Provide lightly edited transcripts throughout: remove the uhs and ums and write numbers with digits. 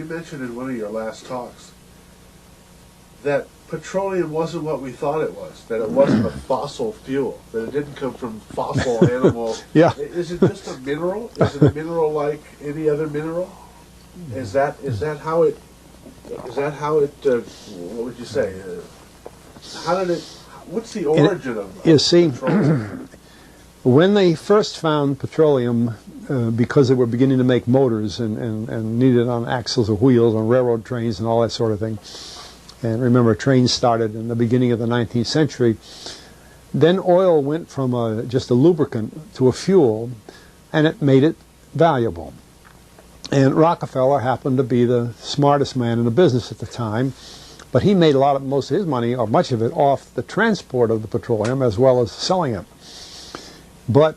You mentioned in one of your last talks that petroleum wasn't what we thought it was, that it wasn't a fossil fuel, that it didn't come from fossil animal. Yeah. Is it just a mineral? Is it a mineral like any other mineral? Is that how it, what would you say? How did it, what's the origin of you see, petroleum? when they first found petroleum, because they were beginning to make motors and needed on axles of wheels on railroad trains and all that sort of thing, and remember trains started in the beginning of the 19th century, then oil went from just a lubricant to a fuel, and it made it valuable. And Rockefeller happened to be the smartest man in the business at the time, but he made most of his money, or much of it, off the transport of the petroleum as well as selling it. But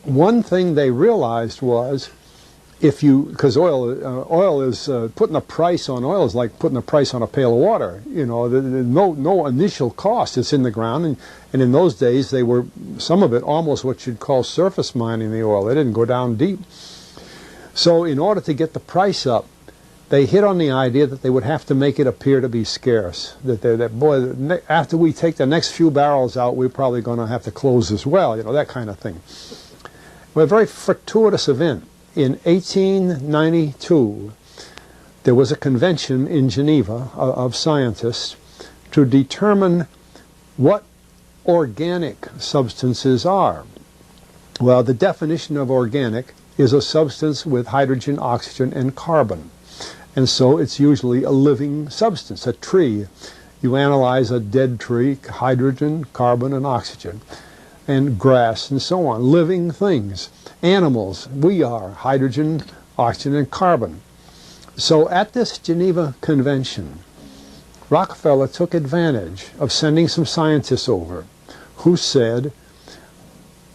one thing they realized was, because oil is putting a price on oil is like putting a price on a pail of water. You know, no initial cost. It's in the ground, and in those days they were, some of it, almost what you'd call surface mining the oil. They didn't go down deep. So in order to get the price up, they hit on the idea that they would have to make it appear to be scarce. That boy, after we take the next few barrels out, we're probably going to have to close as well. You know, that kind of thing. Well, a very fortuitous event. In 1892, there was a convention in Geneva of scientists to determine what organic substances are. Well, the definition of organic is a substance with hydrogen, oxygen, and carbon. And so it's usually a living substance, a tree. You analyze a dead tree, hydrogen, carbon, and oxygen, and grass, and so on, living things. Animals, we are hydrogen, oxygen, and carbon. So at this Geneva Convention, Rockefeller took advantage of sending some scientists over who said,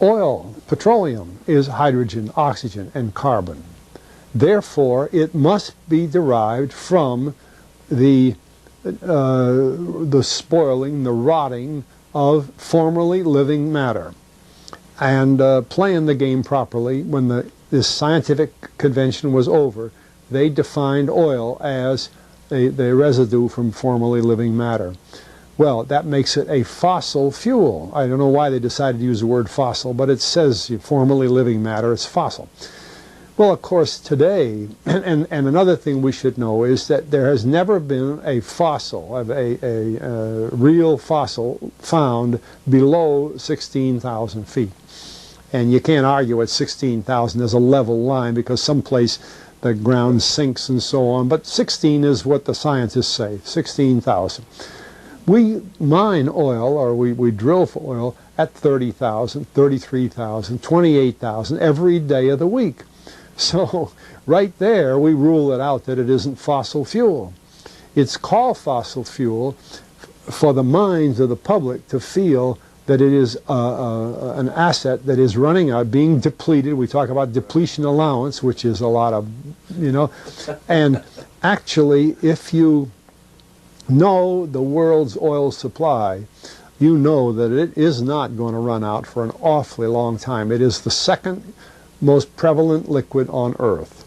oil, petroleum, is hydrogen, oxygen, and carbon. Therefore, it must be derived from the spoiling, the rotting of formerly living matter. And playing the game properly, when this scientific convention was over, they defined oil as the residue from formerly living matter. Well, that makes it a fossil fuel. I don't know why they decided to use the word fossil, but it says formerly living matter, it's fossil. Well, of course, today, and another thing we should know is that there has never been a fossil, a real fossil, found below 16,000 feet. And you can't argue at 16,000 as a level line, because someplace the ground sinks and so on. But 16 is what the scientists say, 16,000. We mine oil, or we drill for oil, at 30,000, 33,000, 28,000 every day of the week. So right there we rule it out that it isn't fossil fuel. It's called fossil fuel for the minds of the public to feel that it is an asset that is running out, being depleted. We talk about depletion allowance, which is a lot of, you know. And actually, if you know the world's oil supply, you know that it is not going to run out for an awfully long time. It is the second most prevalent liquid on Earth.